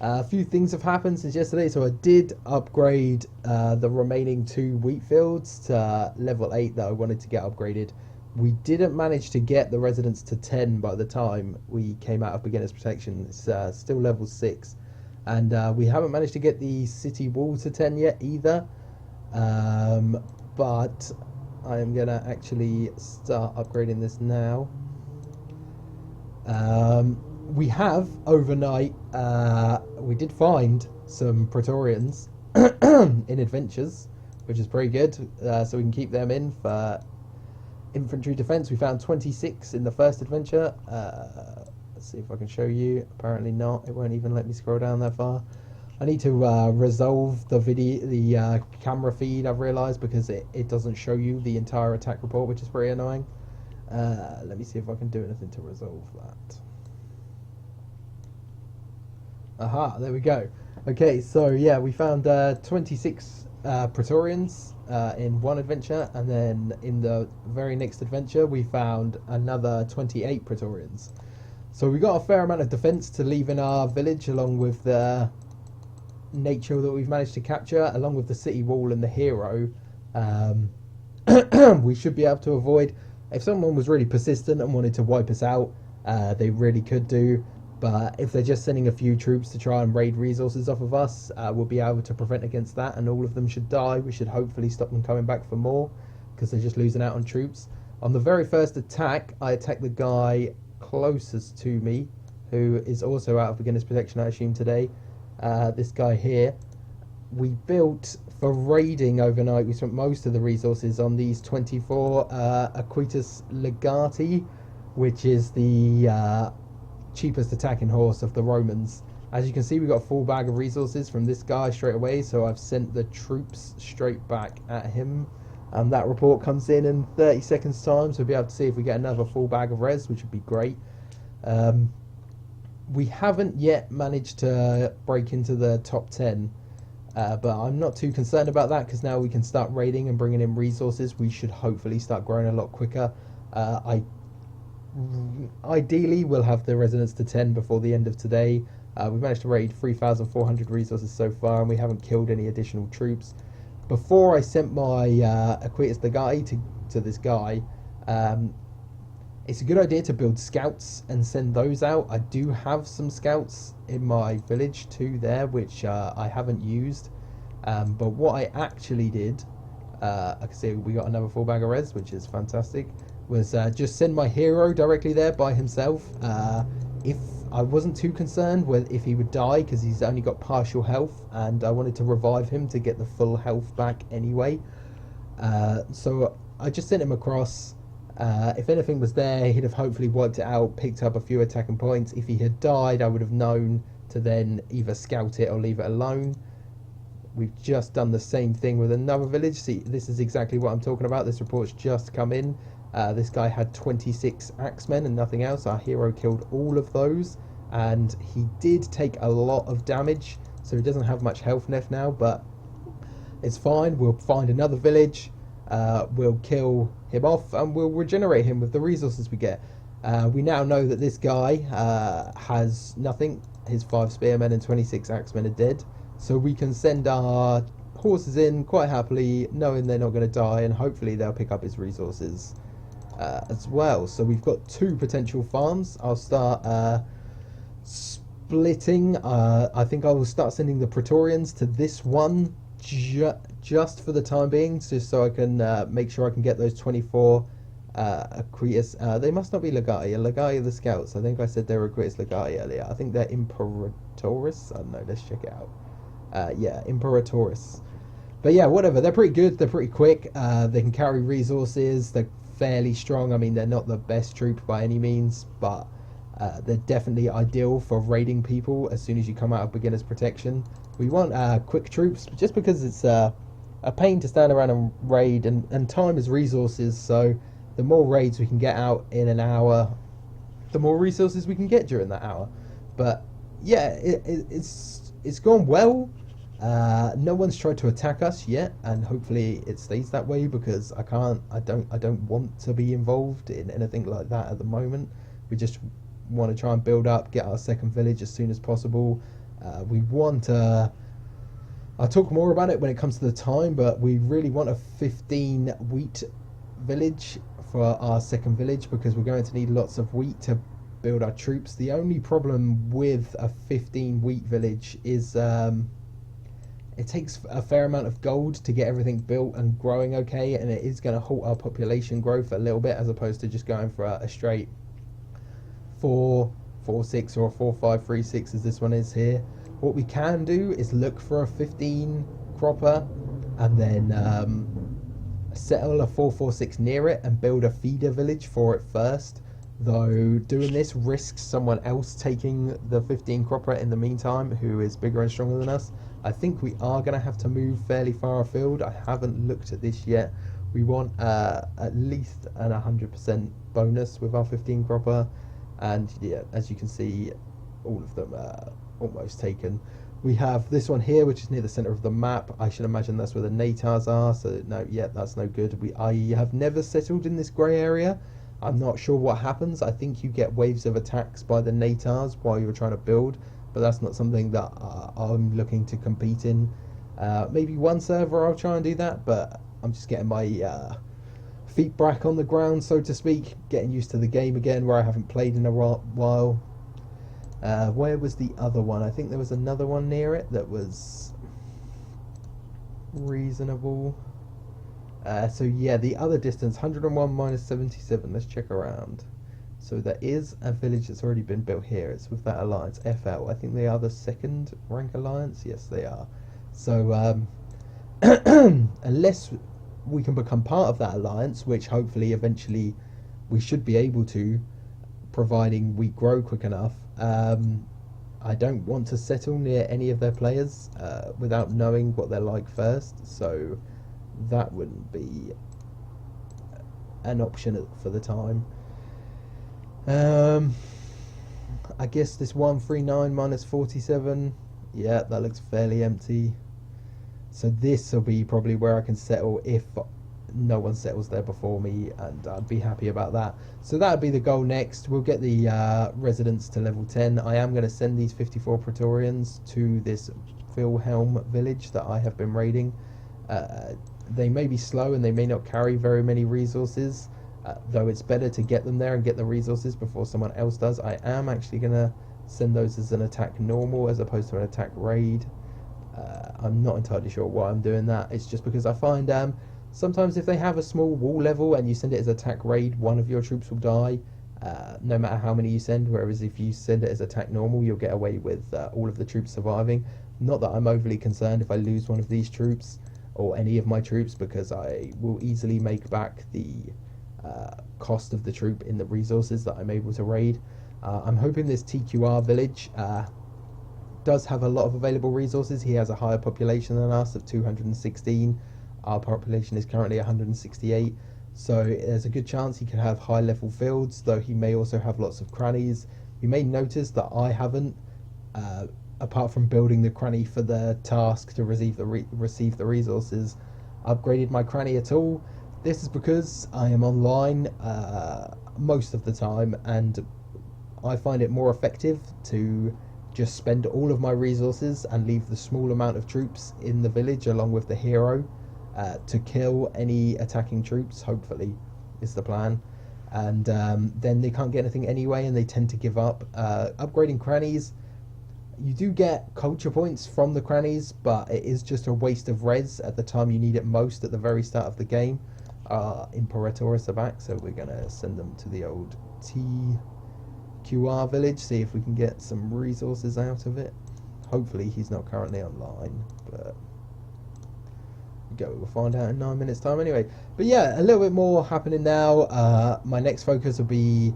A few things have happened since yesterday, so I did upgrade the remaining two wheat fields to level 8 that I wanted to get upgraded. We didn't manage to get the residents to 10 by the time we came out of beginner's protection. It's still level 6, and we haven't managed to get the city wall to 10 yet either. But I am gonna actually start upgrading this now. We have overnight. We did find some Praetorians in adventures, which is pretty good. So we can keep them in for infantry defense. We found 26 in the first adventure. Let's see if I can show you. Apparently not. It won't even let me scroll down that far. I need to resolve the camera feed. I've realised because it doesn't show you the entire attack report, which is pretty annoying. Let me see if I can do anything to resolve that. Aha, there we go. Okay, so yeah, we found 26 Praetorians in one adventure, and then in the very next adventure we found another 28 Praetorians. So we got a fair amount of defense to leave in our village, along with the nature that we've managed to capture, along with the city wall and the hero. We should be able to avoid, if someone was really persistent and wanted to wipe us out, they really could do. But if they're just sending a few troops to try and raid resources off of us, we'll be able to prevent against that, and all of them should die. We should hopefully stop them coming back for more, because they're just losing out on troops. On the very first attack, I attacked the guy closest to me, who is also out of beginner's protection, I assume, today. This guy here. We built, for raiding overnight, we spent most of the resources on these 24 Aquitus Legati, which is the cheapest attacking horse of the Romans. As you can see, we got a full bag of resources from this guy straight away, so I've sent the troops straight back at him, and that report comes in 30 seconds time, so we'll be able to see if we get another full bag of res, which would be great. We haven't yet managed to break into the top 10, but I'm not too concerned about that, because now we can start raiding and bringing in resources. We should hopefully start growing a lot quicker. Ideally, we'll have the residents to 10 before the end of today. We've managed to raid 3,400 resources so far, and we haven't killed any additional troops. Before I sent my Aquitus Legati to this guy, it's a good idea to build scouts and send those out. I do have some scouts in my village too there, which I haven't used. But what I actually did, I can see we got another full bag of res, which is fantastic, was just send my hero directly there by himself. If I wasn't too concerned with if he would die, because he's only got partial health, and I wanted to revive him to get the full health back anyway. So I just sent him across. If anything was there, he'd have hopefully wiped it out, picked up a few attacking points. If he had died, I would have known to then either scout it or leave it alone. We've just done the same thing with another village. See, this is exactly what I'm talking about. This report's just come in. This guy had 26 axemen and nothing else. Our hero killed all of those, and he did take a lot of damage, so he doesn't have much health left now, but it's fine. We'll find another village, we'll kill him off, and we'll regenerate him with the resources we get. We now know that this guy has nothing. His 5 spearmen and 26 axemen are dead, so we can send our horses in quite happily, knowing they're not going to die, and hopefully they'll pick up his resources as well. So we've got 2 potential farms. I'll start splitting. I think I will start sending the Praetorians to this one just for the time being, just so I can make sure I can get those 24 Aquitus. They must not be Legati. Legati are the scouts. I think I said they were Aquitus Legati earlier. I think they're Imperatoris. I don't know. Let's check it out. Yeah, Imperatoris. But yeah, whatever. They're pretty good. They're pretty quick. They can carry resources. They're fairly strong. I mean, they're not the best troop by any means, but they're definitely ideal for raiding people as soon as you come out of beginner's protection. We want quick troops, just because it's a pain to stand around and raid, and time is resources, so the more raids we can get out in an hour, the more resources we can get during that hour. But yeah, it's gone well. No one's tried to attack us yet, and hopefully it stays that way, because I don't want to be involved in anything like that at the moment. We just want to try and build up, get our second village as soon as possible, We want I'll talk more about it when it comes to the time, but we really want a 15 wheat village for our second village because we're going to need lots of wheat to build our troops. The only problem with a 15 wheat village is it takes a fair amount of gold to get everything built and growing okay, and it is going to halt our population growth a little bit as opposed to just going for a straight 4-4-6 or a 4-5-3-6 as this one is here. What we can do is look for a 15 cropper and then settle a 4-4-6 near it and build a feeder village for it first. Though doing this risks someone else taking the 15 cropper in the meantime who is bigger and stronger than us. I think we are going to have to move fairly far afield. I haven't looked at this yet. We want at least an 100% bonus with our 15 cropper. And yeah, as you can see, all of them are almost taken. We have this one here, which is near the center of the map. I should imagine that's where the Natars are. So no, yeah, that's no good. I have never settled in this grey area. I'm not sure what happens. I think you get waves of attacks by the Natars while you're trying to build, but that's not something that I'm looking to compete in. Maybe one server I'll try and do that, but I'm just getting my feet back on the ground, so to speak, getting used to the game again where I haven't played in a while. Where was the other one? I think there was another one near it that was reasonable. So yeah, the other distance, 101 minus 77. Let's check around. So there is a village that's already been built here. It's with that alliance, FL. I think they are the second rank alliance. Yes, they are. So unless we can become part of that alliance, which hopefully eventually we should be able to, providing we grow quick enough, I don't want to settle near any of their players without knowing what they're like first. So that wouldn't be an option for the time. I guess this 139 minus 47, yeah, that looks fairly empty. So this will be probably where I can settle if no one settles there before me, and I'd be happy about that. So that would be the goal next. We'll get the residents to level 10. I am going to send these 54 Praetorians to this Wilhelm village that I have been raiding. They may be slow and they may not carry very many resources, though it's better to get them there and get the resources before someone else does. I am actually going to send those as an attack normal as opposed to an attack raid. I'm not entirely sure why I'm doing that. It's just because I find sometimes if they have a small wall level and you send it as attack raid, one of your troops will die, no matter how many you send, whereas if you send it as attack normal, you'll get away with all of the troops surviving. Not that I'm overly concerned if I lose one of these troops or any of my troops, because I will easily make back the cost of the troop in the resources that I'm able to raid. I'm hoping this TQR village does have a lot of available resources. He has a higher population than us of 216. Our population is currently 168, so there's a good chance he can have high level fields, though he may also have lots of crannies. You may notice that I haven't, apart from building the cranny for the task to receive the resources, upgraded my cranny at all. This is because I am online most of the time, and I find it more effective to just spend all of my resources and leave the small amount of troops in the village along with the hero to kill any attacking troops, hopefully, is the plan. And then they can't get anything anyway and they tend to give up. Upgrading crannies, you do get culture points from the crannies, but it is just a waste of res at the time you need it most, at the very start of the game. Imperators are back, so we're going to send them to the old TQR village, see if we can get some resources out of it. Hopefully he's not currently online, but we'll find out in 9 minutes time anyway. But yeah, a little bit more happening now. My next focus will be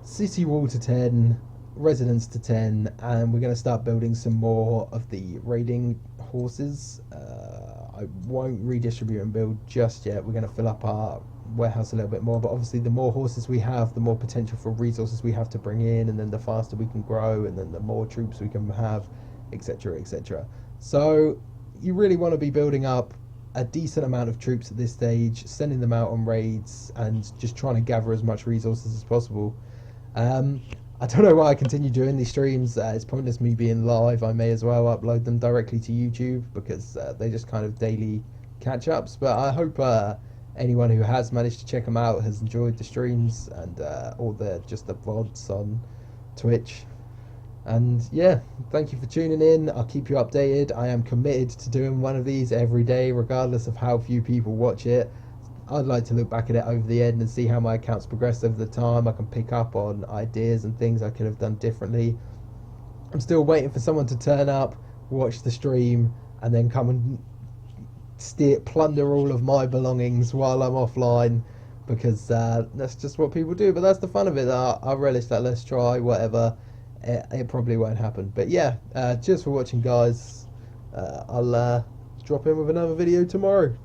city wall to 10, residents to 10, and we're going to start building some more of the raiding horses. I won't redistribute and build just yet. We're going to fill up our warehouse a little bit more, but obviously the more horses we have, the more potential for resources we have to bring in, and then the faster we can grow, and then the more troops we can have, etc, etc. So you really want to be building up a decent amount of troops at this stage, sending them out on raids and just trying to gather as much resources as possible. I don't know why I continue doing these streams. It's pointless me being live. I may as well upload them directly to YouTube because they just kind of daily catch ups. But I hope anyone who has managed to check them out has enjoyed the streams and all the just the VODs on Twitch. And yeah, thank you for tuning in. I'll keep you updated. I am committed to doing one of these every day, regardless of how few people watch it. I'd like to look back at it over the end and see how my accounts progressed over the time. I can pick up on ideas and things I could have done differently. I'm still waiting for someone to turn up, watch the stream, and then come and plunder all of my belongings while I'm offline, because that's just what people do. But that's the fun of it. I relish that. Let's try whatever. It probably won't happen. But yeah, cheers for watching, guys. I'll drop in with another video tomorrow.